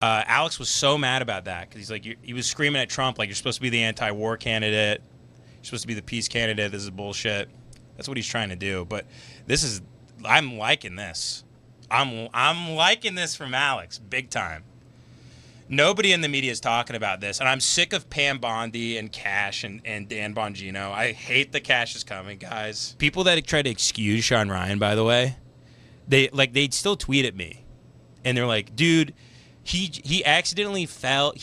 Alex was so mad about that because he's like, he was screaming at Trump like, you're supposed to be the anti-war candidate. You're supposed to be the peace candidate. This is bullshit. That's what he's trying to do. But I'm liking this. I'm liking this from Alex, big time. Nobody in the media is talking about this, and I'm sick of Pam Bondi and Cash and Dan Bongino. I hate the Cash is coming, guys. People that try to excuse Shawn Ryan, by the way, they'd still tweet at me, and they're like, dude, he accidentally fell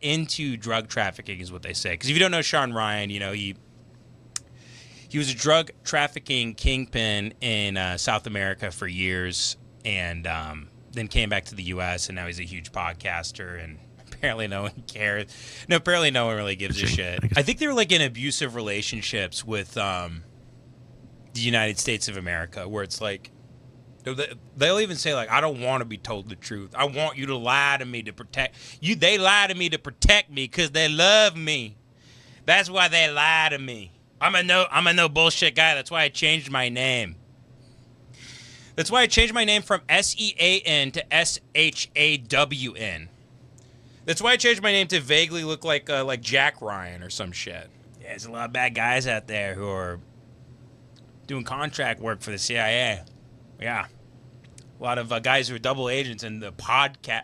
into drug trafficking, is what they say. Because if you don't know Shawn Ryan, he was a drug trafficking kingpin in South America for years, and then came back to the U.S., and now he's a huge podcaster, and apparently no one cares. No, apparently no one really gives a shit. I think they were like in abusive relationships with the United States of America, where it's like, they'll even say, like, I don't want to be told the truth. I want you to lie to me to protect you. They lie to me to protect me because they love me. That's why they lie to me. I'm a no bullshit guy. That's why I changed my name. That's why I changed my name from SEAN to SHAWN. That's why I changed my name to vaguely look like Jack Ryan or some shit. Yeah, there's a lot of bad guys out there who are doing contract work for the CIA. Yeah. A lot of guys who are double agents in the podcast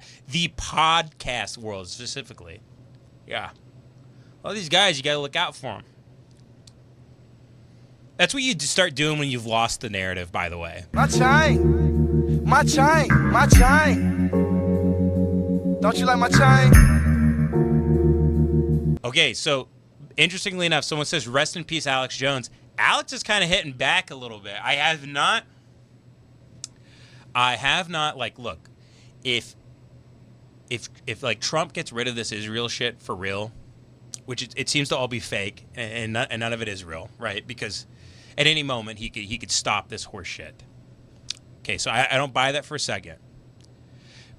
world specifically. Yeah. All these guys, you got to look out for them. That's what you start doing when you've lost the narrative, by the way. My chain. My chain. My chain. Don't you like my chain? Okay, so interestingly enough, someone says, rest in peace, Alex Jones. Alex is kind of hitting back a little bit. I have not, like, look, if like Trump gets rid of this Israel shit for real, which it seems to all be fake, and none of it is real, right? Because at any moment he could stop this horse shit. Okay, so I don't buy that for a second.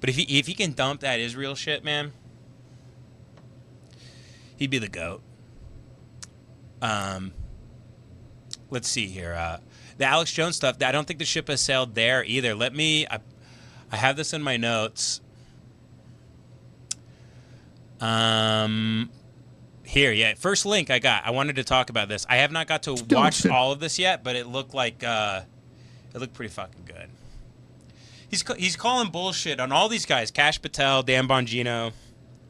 But if he can dump that Israel shit, man, he'd be the GOAT. Let's see here. The Alex Jones stuff, I don't think the ship has sailed there either. I have this in my notes. Here, yeah. First link I got. I wanted to talk about this. I have not got to watch all of this yet, but it looked like it looked pretty fucking good. He's calling bullshit on all these guys. Kash Patel, Dan Bongino.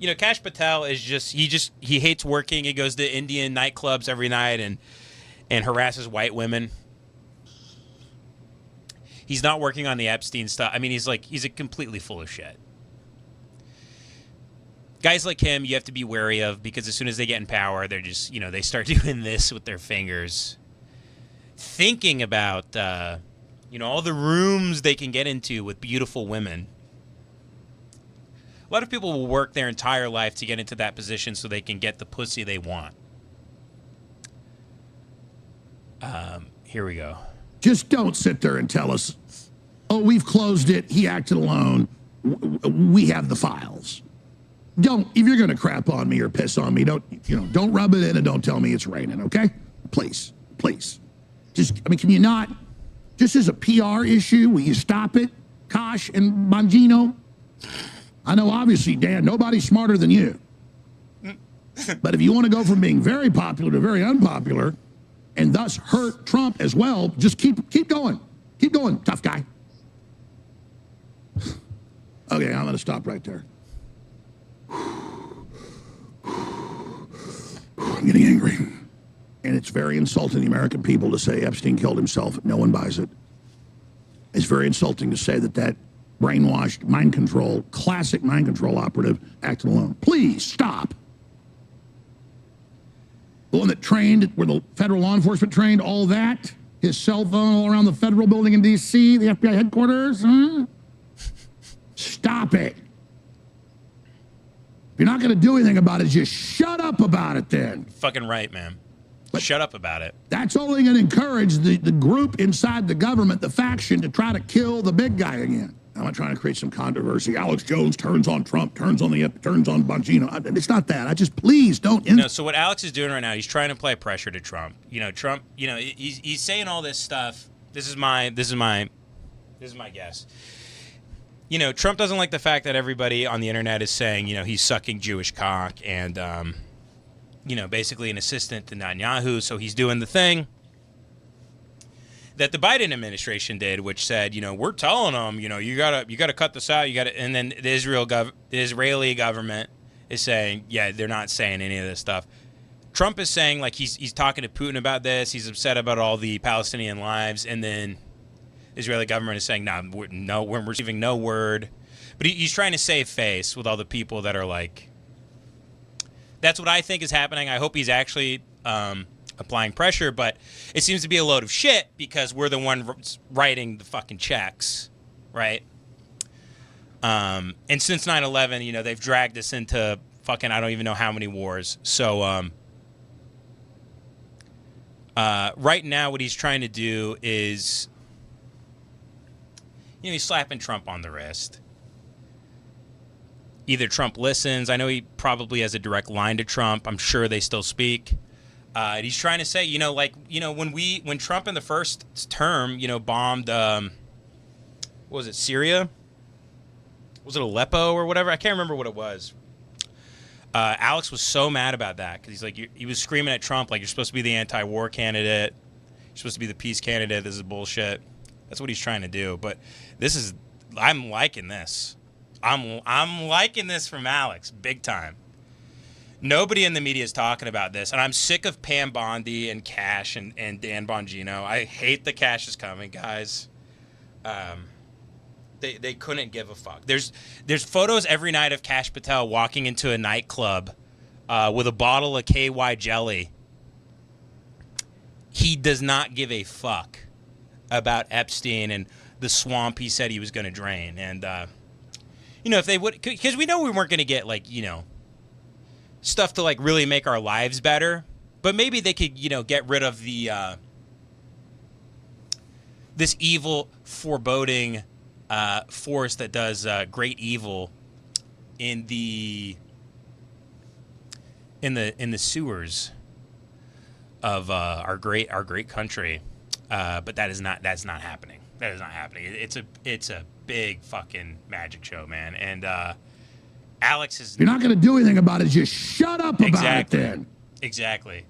You know, Kash Patel is he hates working. He goes to Indian nightclubs every night and harasses white women. He's not working on the Epstein stuff. I mean, he's a completely full of shit. Guys like him, you have to be wary of, because as soon as they get in power, they're just, they start doing this with their fingers, thinking about, all the rooms they can get into with beautiful women. A lot of people will work their entire life to get into that position so they can get the pussy they want. Here we go. Just don't sit there and tell us, oh, we've closed it, he acted alone, we have the files. If you're going to crap on me or piss on me, don't rub it in and don't tell me it's raining, okay? Please. Can you not, just as a PR issue, will you stop it, Kash and Bongino? I know, obviously, Dan, nobody's smarter than you. But if you want to go from being very popular to very unpopular, and thus hurt Trump as well, just keep going. Keep going, tough guy. Okay, I'm going to stop right there. I'm getting angry. And it's very insulting to the American people to say Epstein killed himself. No one buys it. It's very insulting to say that brainwashed, classic mind control operative acted alone. Please stop. The one that trained, where the federal law enforcement trained, all that, his cell phone all around the federal building in D.C., the FBI headquarters, Stop it. If you're not going to do anything about it, just shut up about it then. Fucking right, man. But shut up about it. That's only going to encourage the group inside the government, the faction, to try to kill the big guy again. I'm not trying to create some controversy. Alex Jones turns on Trump, turns on Bongino. It's not that. Please don't. No, so what Alex is doing right now, he's trying to apply pressure to Trump. Trump, he's saying all this stuff. This is my guess. you know, Trump doesn't like the fact that everybody on the internet is saying, you know, he's sucking Jewish cock and, you know, basically an assistant to Netanyahu. So he's doing the thing that the Biden administration did, which said, you know, we're telling them, you know, you gotta cut this out. And then the Israeli government is saying, yeah, they're not saying any of this stuff. Trump is saying, like, he's talking to Putin about this. He's upset about all the Palestinian lives. And then Israeli government is saying, we're receiving no word. But he's trying to save face with all the people that are like, that's what I think is happening. I hope he's actually applying pressure, but it seems to be a load of shit because we're the one writing the fucking checks, right? And since 9/11, you know, they've dragged us into fucking I don't even know how many wars. So right now what he's trying to do is, you know, he's slapping Trump on the wrist. Either Trump listens. I know he probably has a direct line to Trump. I'm sure they still speak. And he's trying to say, you know, like, you know, when Trump in the first term, you know, bombed, what was it, Syria? Was it Aleppo or whatever? I can't remember what it was. Alex was so mad about that because he's like, he was screaming at Trump like, you're supposed to be the anti-war candidate. You're supposed to be the peace candidate. This is bullshit. That's what he's trying to do. But I'm liking this. I'm liking this from Alex big time. Nobody in the media is talking about this, and I'm sick of Pam Bondi and Cash and Dan Bongino. I hate the Cash is coming, guys. They couldn't give a fuck. There's photos every night of Kash Patel walking into a nightclub with a bottle of KY jelly. He does not give a fuck about Epstein and the swamp he said he was going to drain. And, you know, if they would, because we know we weren't going to get, like, you know, stuff to, like, really make our lives better. But maybe they could, you know, get rid of the, this evil, foreboding force that does great evil in the sewers of our great country, but that's not happening. That is not happening. It's a big fucking magic show, man. And Alex is. You're not going to do anything about it. Just shut up about it then. Exactly.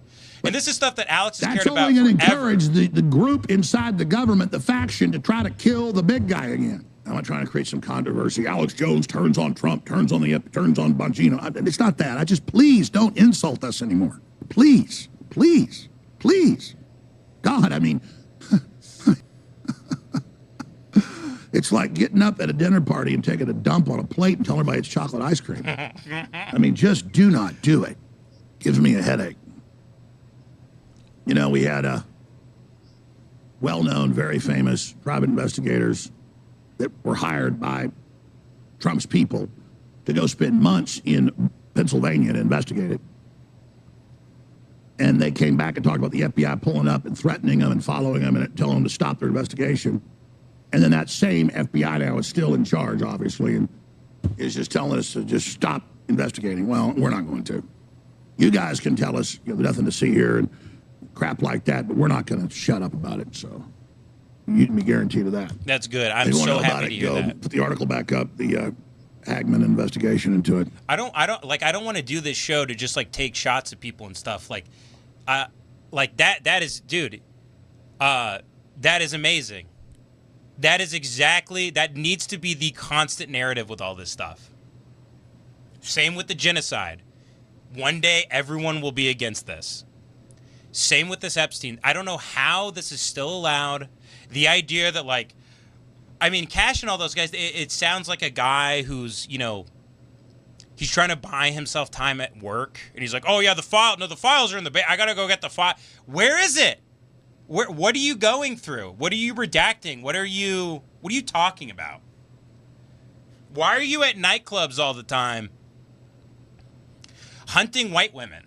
And this is stuff that Alex has That's cared about only going to forever. encourage the group inside the government, the faction, to try to kill the big guy again. I'm not trying to create some controversy. Alex Jones turns on Trump, turns on Bongino. It's not that. Please don't insult us anymore. Please, please, please. God, I mean, it's like getting up at a dinner party and taking a dump on a plate and telling everybody it's chocolate ice cream. I mean, just do not do it. Gives me a headache. You know, we had a well-known, very famous private investigators that were hired by Trump's people to go spend months in Pennsylvania and investigate it. And they came back and talked about the FBI pulling up and threatening them and following them and telling them to stop their investigation. And then that same FBI now is still in charge, obviously, and is just telling us to just stop investigating. Well, we're not going to. You guys can tell us, you know, nothing to see here and crap like that, but we're not going to shut up about it. So you can be guaranteed of that. That's good. I'm so happy to hear that. Put the article back up, the Hagman investigation into it. I don't want to do this show to just like take shots at people and stuff. Like that is, dude, that is amazing. That is exactly, that needs to be the constant narrative with all this stuff. Same with the genocide. One day, everyone will be against this. Same with this Epstein. I don't know how this is still allowed. The idea that, like, I mean, Cash and all those guys, it sounds like a guy who's, you know, he's trying to buy himself time at work. And he's like, oh, yeah, the files are in the I got to go get the file. Where is it? What are you going through? What are you redacting? What are you talking about? Why are you at nightclubs all the time hunting white women?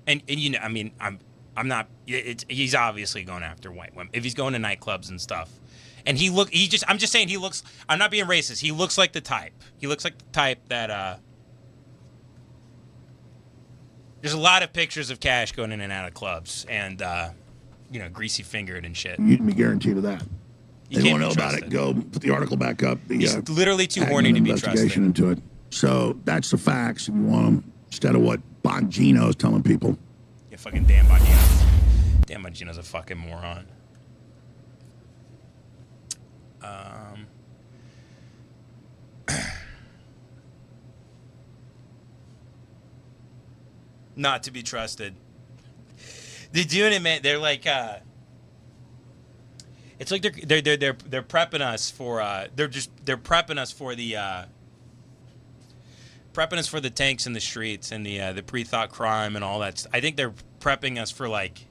And you know, I mean, I'm not, he's obviously going after white women. If he's going to nightclubs and stuff. And I'm just saying he looks, I'm not being racist. He looks like the type. He looks like the type that, there's a lot of pictures of Cash going in and out of clubs and, you know, greasy fingered and shit. You can be guaranteed of that. They don't know about it. Go put the article back up. He's literally too horny to be trusted. Into it. So that's the facts. If you want them, instead of what Bongino's telling people. Yeah, fucking Dan Bongino. Dan Bongino's a fucking moron. Not to be trusted. They're doing it, man. They're like, it's like they're prepping us for they're prepping us for the tanks in the streets and the pre-thought crime and all that. I think they're prepping us for, like,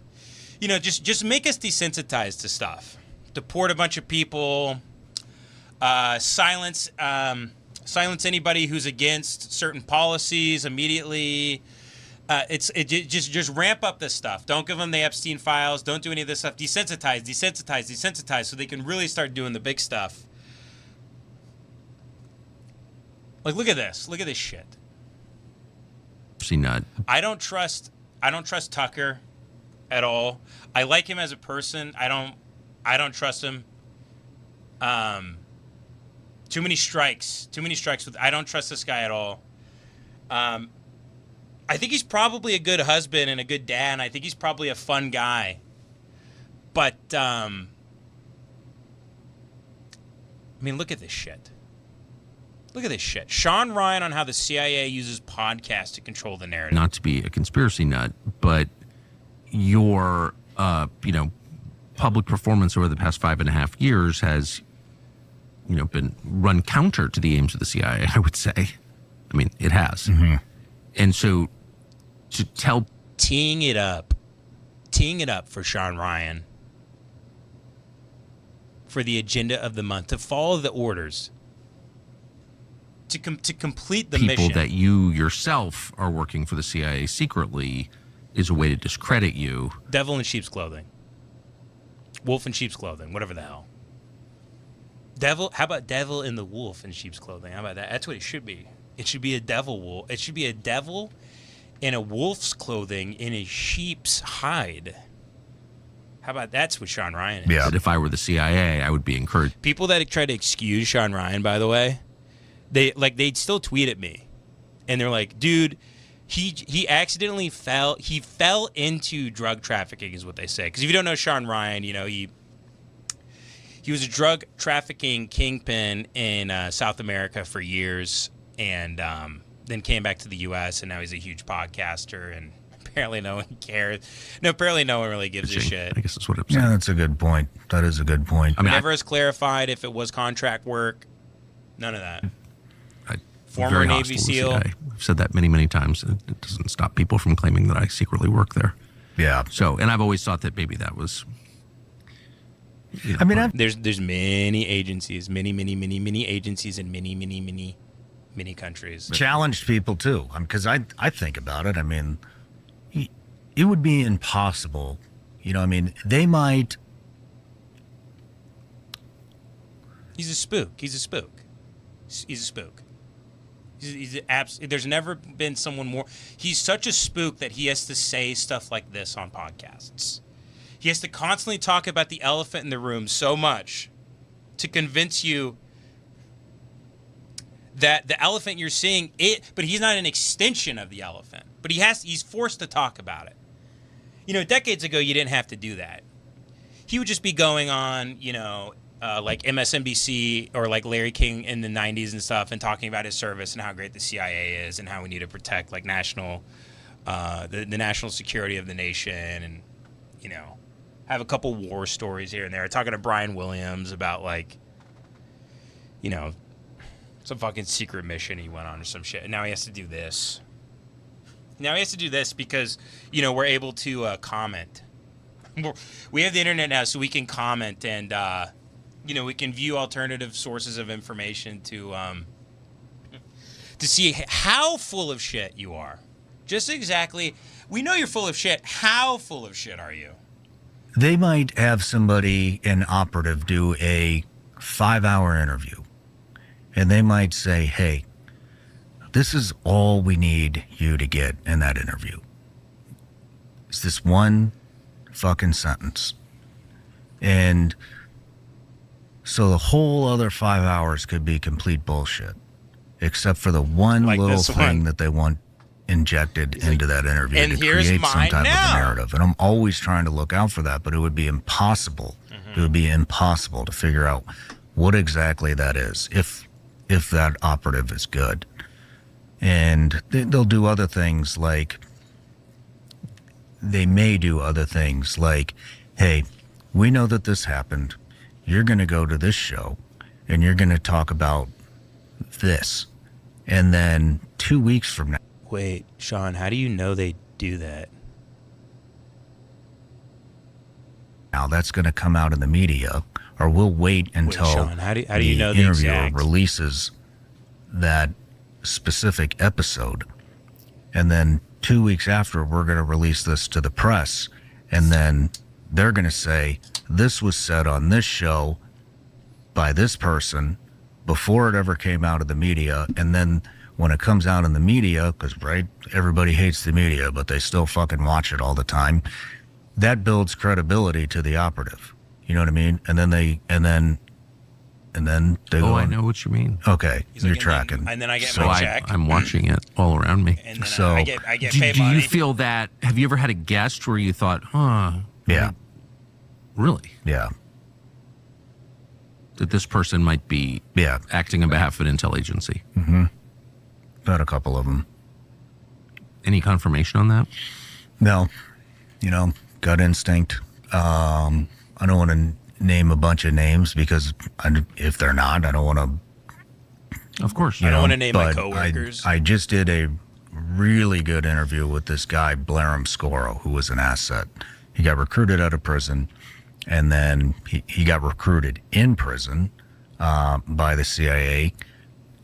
you know, just make us desensitized to stuff. Deport a bunch of people, silence anybody who's against certain policies immediately. Just ramp up this stuff. Don't give them the Epstein files. Don't do any of this stuff. Desensitize, so they can really start doing the big stuff. Like, look at this. Look at this shit. Not. I don't trust Tucker at all. I like him as a person. I don't trust him. Too many strikes. I don't trust this guy at all. I think he's probably a good husband and a good dad, and I think he's probably a fun guy. But, I mean, look at this shit. Shawn Ryan on how the CIA uses podcasts to control the narrative. Not to be a conspiracy nut, but your, public performance over the past 5.5 years has, been run counter to the aims of the CIA, I would say. I mean, it has. Mm-hmm. And so to tell... Teeing it up for Shawn Ryan for the agenda of the month, to follow the orders, to complete the mission. People that you yourself are working for the CIA secretly is a way to discredit you. Devil in sheep's clothing. Wolf in sheep's clothing, whatever the hell. Devil, how about devil in the wolf in sheep's clothing? How about that? That's what it should be. It should be a devil wolf. It should be a devil in a wolf's clothing in a sheep's hide. How about that's what Shawn Ryan is? Yeah. But if I were the CIA, I would be encouraged. People that try to excuse Shawn Ryan, by the way, they'd still tweet at me, and they're like, "Dude, he accidentally fell into drug trafficking," is what they say. Because if you don't know Shawn Ryan, he was a drug trafficking kingpin in South America for years. And then came back to the U.S., and now he's a huge podcaster, and apparently no one cares. No, apparently no one really gives a shit. I guess that's what I'm saying. Yeah, that's a good point. That is a good point. I mean, never has clarified if it was contract work. None of that. Former Navy SEAL. I've said that many, many times. It doesn't stop people from claiming that I secretly work there. Yeah. So, and I've always thought that maybe that was... I mean, there's many agencies, many agencies in many countries. Challenged people too, because I think about it. I mean, it would be impossible. They might. He's a spook. There's never been someone more. He's such a spook that he has to say stuff like this on podcasts. He has to constantly talk about the elephant in the room so much to convince you that the elephant you're seeing, but he's not an extension of the elephant. But he's forced to talk about it. Decades ago, you didn't have to do that. He would just be going on, like MSNBC or like Larry King in the 90s and stuff, and talking about his service and how great the CIA is and how we need to protect like the national security of the nation, and have a couple war stories here and there. Talking to Brian Williams about like, some fucking secret mission he went on or some shit. And now he has to do this. Because, we're able to comment. We have the internet now, so we can comment and, we can view alternative sources of information to see how full of shit you are. Just exactly. We know you're full of shit. How full of shit are you? They might have somebody, an operative, do a 5-hour interview. And they might say, hey, this is all we need you to get in that interview. It's this one fucking sentence. And So the whole other 5 hours could be complete bullshit, except for the one Like little this thing one. that they want injected into that interview and to here's create some mine type now. of a narrative. And I'm always trying to look out for that, but it would be impossible. It would be impossible to figure out what exactly that is if that operative is good. And they'll do other things like, they may do other things like, hey, we know that this happened. You're going to go to this show and you're going to talk about this. And then 2 weeks from now, Wait, Shawn, how do you know they do that? that's going to come out in the media, or we'll wait until Shawn, how do the you know the interviewer exact? releases that specific episode. And then 2 weeks after, we're going to release this to the press. And then they're going to say, this was said on this show by this person before it ever came out of the media. And then when it comes out in the media, because, right, everybody hates the media, but they still fucking watch it all the time, that builds credibility to the operative. You know what I mean? And then they go Oh, I on. know what you mean. Okay, He's you're like, tracking. and then I get So my check. I'm watching it all around me. And then So, I get Do, paid do money. you feel that? Have you ever had a guest where you thought, Yeah, really, yeah, that this person might be yeah. acting on behalf of an intel agency? About a couple of them. Any confirmation on that? No, gut instinct. I don't want to name a bunch of names because if they're not, I don't want to. Of course. I don't want to name my but coworkers. I just did a really good interview with this guy, Blaram Scoro, who was an asset. He got recruited out of prison, and then he got recruited in prison by the CIA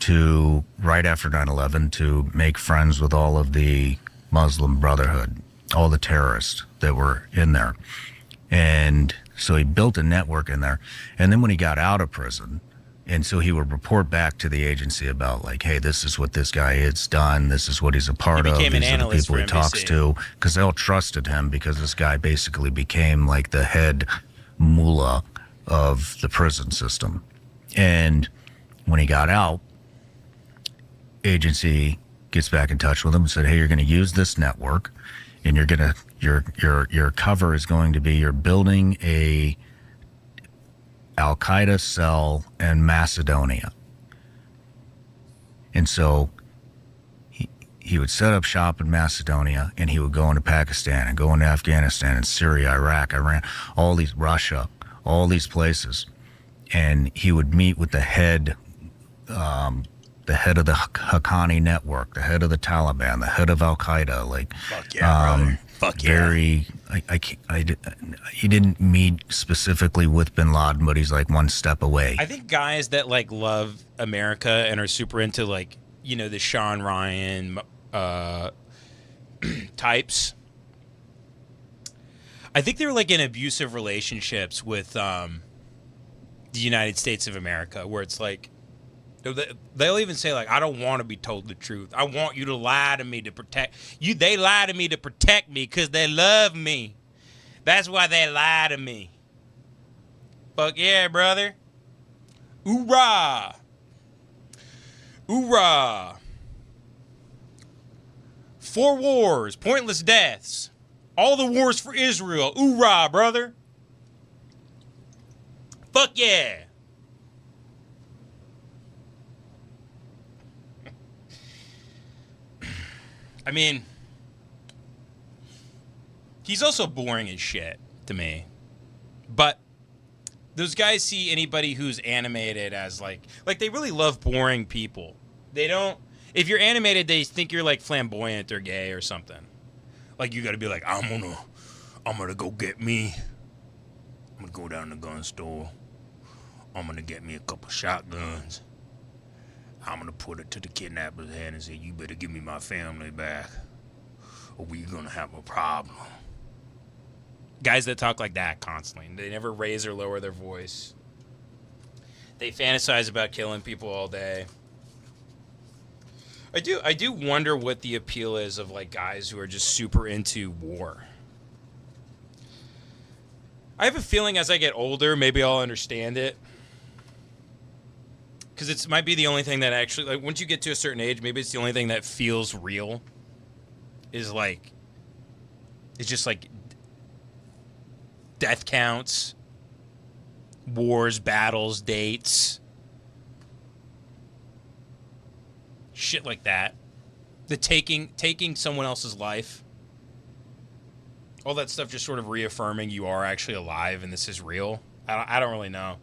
to, right after 9/11, to make friends with all of the Muslim Brotherhood, all the terrorists that were in there. And so he built a network in there. And then when he got out of prison, and so he would report back to the agency about, like, hey, this is what this guy has done. This is what he's a part of. became an These are the analyst people for he talks NBC. to. Because they all trusted him, because this guy basically became like the head mullah of the prison system. And when he got out, agency gets back in touch with him and said, hey, you're going to use this network, and you're going to, your cover is going to be, you're building a Al-Qaeda cell in Macedonia. And so he would set up shop in Macedonia, and he would go into Pakistan and go into Afghanistan and Syria, Iraq, Iran, all these, Russia, all these places. And he would meet with the head of the Haqqani network, the head of the Taliban, the head of Al-Qaeda, like, Fuck yeah, brother. Fuck yeah. very, he didn't meet specifically with bin Laden, but he's like one step away. I think guys that like love America and are super into like, the Shawn Ryan types. I think they're like in abusive relationships with the United States of America, where it's like, they'll even say, like, I don't want to be told the truth. I want you to lie to me to protect you. They lie to me to protect me because they love me. That's why they lie to me. Fuck yeah, brother. Hoorah. Hoorah. 4 wars, pointless deaths. All the wars for Israel. Hoorah, brother. Fuck yeah. I mean, he's also boring as shit to me. But those guys see anybody who's animated as like they really love boring people. They don't, if you're animated, they think you're like flamboyant or gay or something. Like you got to be like, I'm gonna go get me. I'm gonna go down to the gun store. I'm gonna get me a couple shotguns. I'm gonna put it to the kidnapper's hand and say, you better give me my family back, or we're gonna have a problem. Guys that talk like that constantly. They never raise or lower their voice. They fantasize about killing people all day. I do wonder what the appeal is of like guys who are just super into war. I have a feeling as I get older, maybe I'll understand it. Because it might be the only thing that actually, like, once you get to a certain age, maybe it's the only thing that feels real. Is like, it's just like death counts, wars, battles, dates, shit like that. The taking someone else's life. All that stuff just sort of reaffirming you are actually alive and this is real. I don't really know.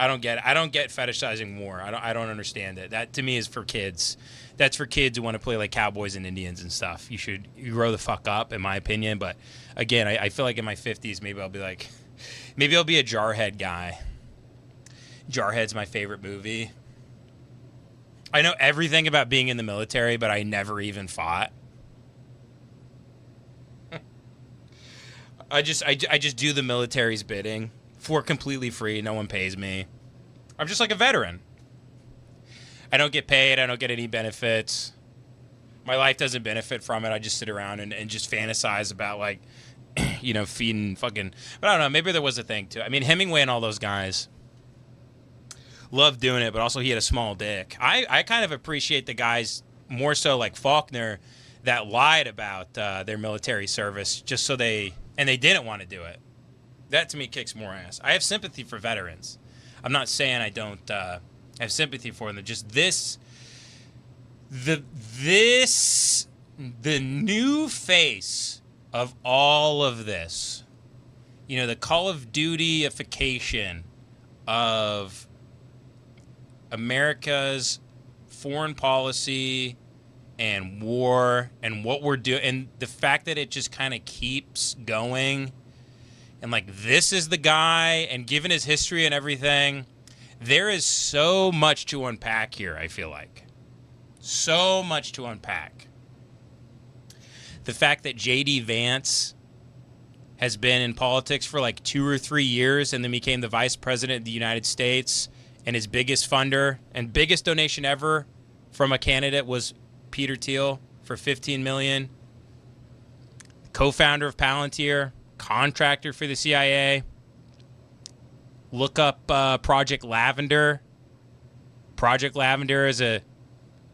I don't get fetishizing war. I don't understand it. That to me is for kids. That's for kids who want to play like cowboys and Indians and stuff. You grow the fuck up, in my opinion. But again, I feel like in my 50s, maybe I'll be a Jarhead guy. Jarhead's my favorite movie. I know everything about being in the military, but I never even fought. I just do the military's bidding for completely free. No one pays me. I'm just like a veteran. I don't get paid. I don't get any benefits. My life doesn't benefit from it. I just sit around and just fantasize about, like, you know, feeding fucking... But I don't know. Maybe there was a thing, too. I mean, Hemingway and all those guys loved doing it, but also he had a small dick. I kind of appreciate the guys more so like Faulkner that lied about their military service just so they didn't want to do it. That, to me, kicks more ass. I have sympathy for veterans. I'm not saying I don't have sympathy for them. Just the new face of all of this, you know, the Call of Duty-ification of America's foreign policy and war and what we're doing, and the fact that it just kind of keeps going. And, like, this is the guy, and given his history and everything, there is so much to unpack here, I feel like. So much to unpack. The fact that J.D. Vance has been in politics for, like, 2 or 3 years and then became the vice president of the United States, and his biggest funder and biggest donation ever from a candidate was Peter Thiel for $15 million. Co-founder of Palantir. Contractor for the CIA. Look up Project Lavender. Project Lavender is a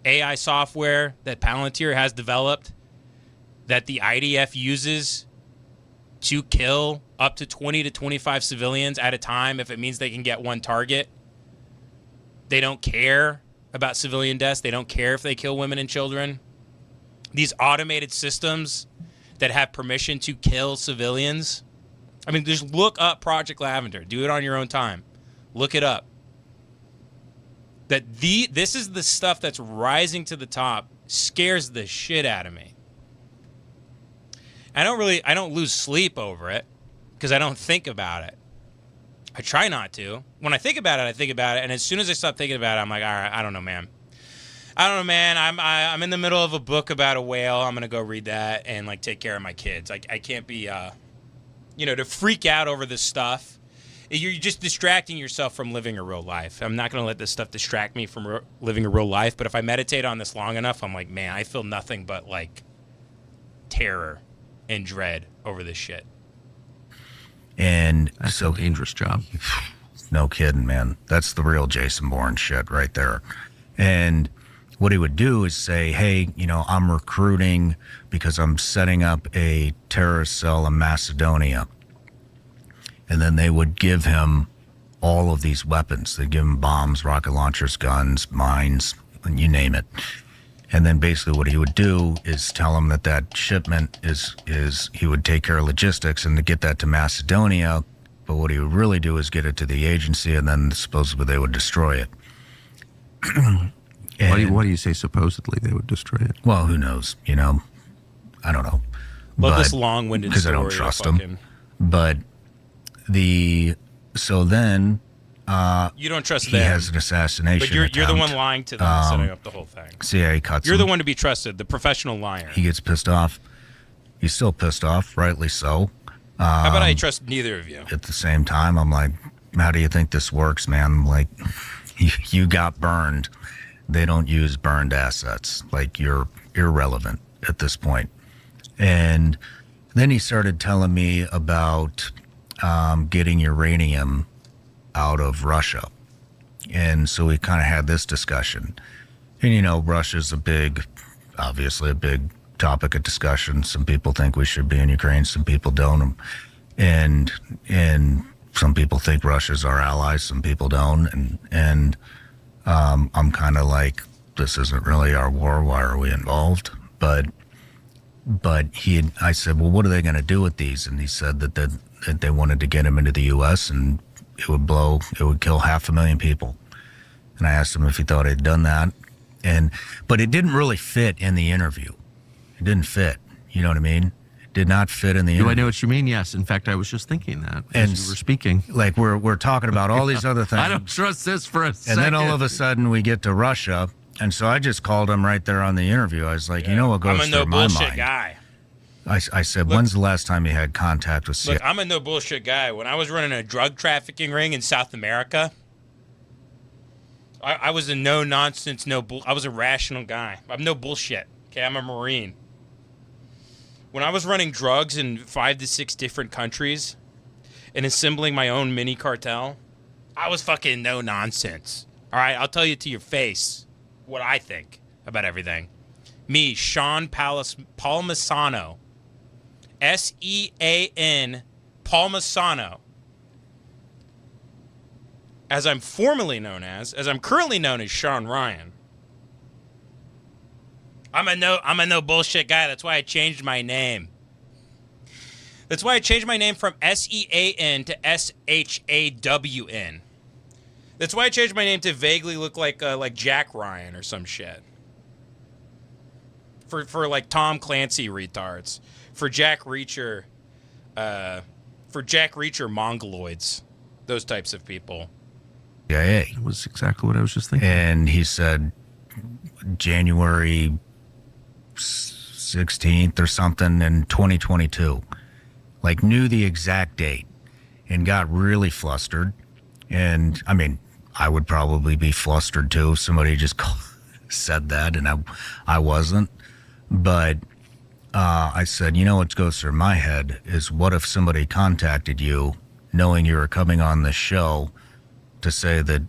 AI software that Palantir has developed that the IDF uses to kill up to 20 to 25 civilians at a time if it means they can get one target. They don't care about civilian deaths. They don't care if they kill women and children. These automated systems that have permission to kill civilians. I mean, just look up Project Lavender. Do it on your own time. Look it up. This is the stuff that's rising to the top. Scares the shit out of me. I don't lose sleep over it because I don't think about it. I try not to. When I think about it, I think about it. And as soon as I stop thinking about it, I'm like, all right, I don't know, man. I'm in the middle of a book about a whale. I'm gonna go read that and like take care of my kids. I can't be, to freak out over this stuff. You're just distracting yourself from living a real life. I'm not gonna let this stuff distract me from living a real life. But if I meditate on this long enough, I'm like, man, I feel nothing but like terror and dread over this shit. And that's a dangerous job. No kidding, man. That's the real Jason Bourne shit right there. And what he would do is say, hey, I'm recruiting because I'm setting up a terrorist cell in Macedonia. And then they would give him all of these weapons. They'd give him bombs, rocket launchers, guns, mines, and you name it. And then basically what he would do is tell him that shipment is he would take care of logistics and to get that to Macedonia. But what he would really do is get it to the agency, and then supposedly they would destroy it. Why do you say supposedly they would destroy it? Well, who knows? I don't know. Love this long-winded story. Because I don't trust them. But so then you don't trust he them. He has an assassination But you're the one lying to them, setting up the whole thing. CIA cuts You're him. the one to be trusted, the professional liar. He gets pissed off. He's still pissed off, rightly so. How about I trust neither of you? At the same time, I'm like, how do you think this works, man? Like, you got burned. They don't use burned assets. Like, you're irrelevant at this point. And then he started telling me about getting uranium out of Russia. And so we kind of had this discussion. And, you know, Russia's obviously a big topic of discussion. Some people think we should be in Ukraine, some people don't. And some people think Russia's our ally, some people don't. And I'm kind of like, this isn't really our war. Why are we involved? But I said, well, what are they going to do with these? And he said that they wanted to get him into the U.S. and it would kill 500,000 people. And I asked him if he thought he'd done that. But it didn't really fit in the interview. It didn't fit. You know what I mean? It did not fit in the interview. Do I know what you mean? Yes. In fact, I was just thinking that as you were speaking. Like we're talking about all these other things. I don't trust this for a second. And then all of a sudden we get to Russia. And so I just called him right there on the interview. I was like, you know what goes through my mind? I'm a no bullshit guy. I said, when's the last time you had contact with CIA? Look, I'm a no bullshit guy. When I was running a drug trafficking ring in South America, I was a no nonsense, I was a rational guy. I'm no bullshit. Okay, I'm a Marine. When I was running drugs in 5 to 6 different countries and assembling my own mini cartel, I was fucking no nonsense. All right, I'll tell you to your face what I think about everything. Me, Shawn Palmisano. S-E-A-N Palmisano. As I'm formerly known as I'm currently known as Shawn Ryan. I'm a no bullshit guy. That's why I changed my name. That's why I changed my name from S-E-A-N to S-H-A-W-N. That's why I changed my name to vaguely look like Jack Ryan or some shit. For like Tom Clancy retards. For Jack Reacher mongoloids. Those types of people. CIA. That was exactly what I was just thinking. And he said January 16th or something in 2022. Like knew the exact date and got really flustered. And I mean, I would probably be flustered too if somebody just said that and I wasn't. But I said, you know what goes through my head is what if somebody contacted you knowing you were coming on this show to say that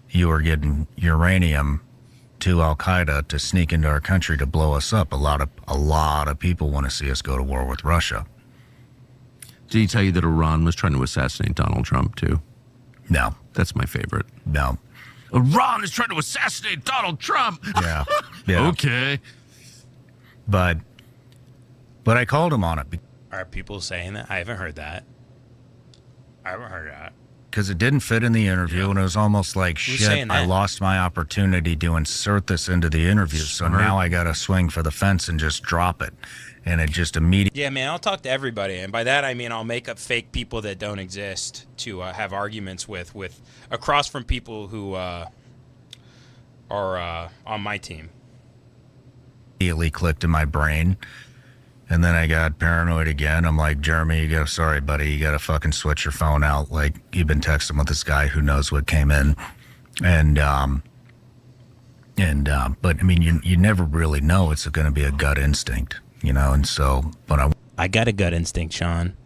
you were getting uranium to Al-Qaeda to sneak into our country to blow us up. A lot of people want to see us go to war with Russia. Did he tell you that Iran was trying to assassinate Donald Trump too? No. That's my favorite. No. Iran is trying to assassinate Donald Trump. Yeah. Okay. But I called him on it. Are people saying that? I haven't heard that. Because it didn't fit in the interview, and it was almost like, shit, I lost my opportunity to insert this into the interview, so now I got to swing for the fence and just drop it. And it just immediately... Yeah, man, I'll talk to everybody, and by that I mean I'll make up fake people that don't exist to have arguments with across from people who are on my team. Immediately clicked in my brain. And then I got paranoid again. I'm like, Jeremy, sorry, buddy, you got to fucking switch your phone out. Like, you've been texting with this guy who knows what came in. But I mean, you never really know. It's going to be a gut instinct, you know? And so, but I got a gut instinct, Shawn.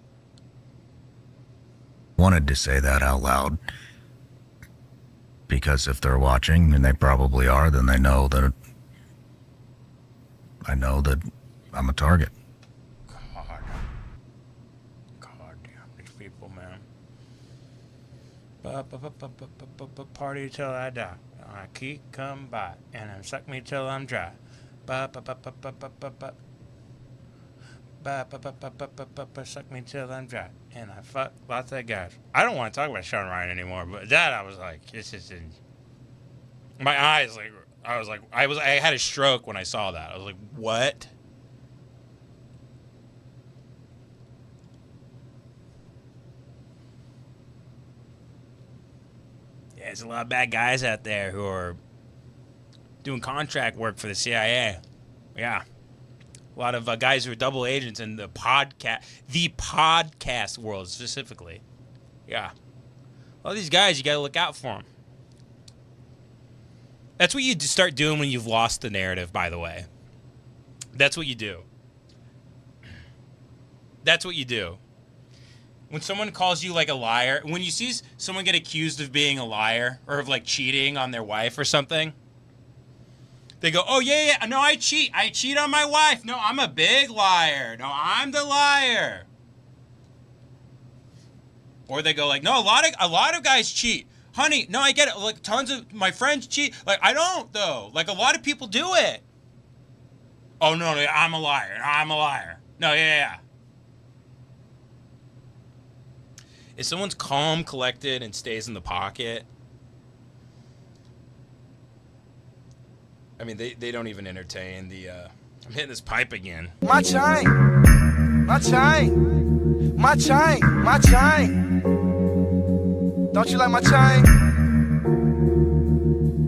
Wanted to say that out loud because if they're watching, and they probably are, then they know that I know that I'm a target. Party till I die. I keep come by and suck me till I'm dry. Suck me till I'm dry. And I fuck lots of guys. I don't want to talk about Shawn Ryan anymore, but that I was like, it's just in my eyes. Like I had a stroke when I saw that. I was like, what? There's a lot of bad guys out there who are doing contract work for the CIA. Yeah. A lot of guys who are double agents in the podcast world specifically. Yeah. All these guys, you got to look out for them. That's what you start doing when you've lost the narrative, by the way. That's what you do. That's what you do. When someone calls you like a liar, when you see someone get accused of being a liar or of like cheating on their wife or something, they go, "Oh yeah, no, I cheat on my wife. No, I'm a big liar. No, I'm the liar." Or they go like, "No, a lot of guys cheat, honey. No, I get it. Like tons of my friends cheat. Like I don't though. Like a lot of people do it." "Oh no, I'm a liar. No, I'm a liar. No, yeah." If someone's calm, collected, and stays in the pocket, I mean, they don't even entertain the, I'm hitting this pipe again. My chain, my chain, my chain, my chain. Don't you like my chain?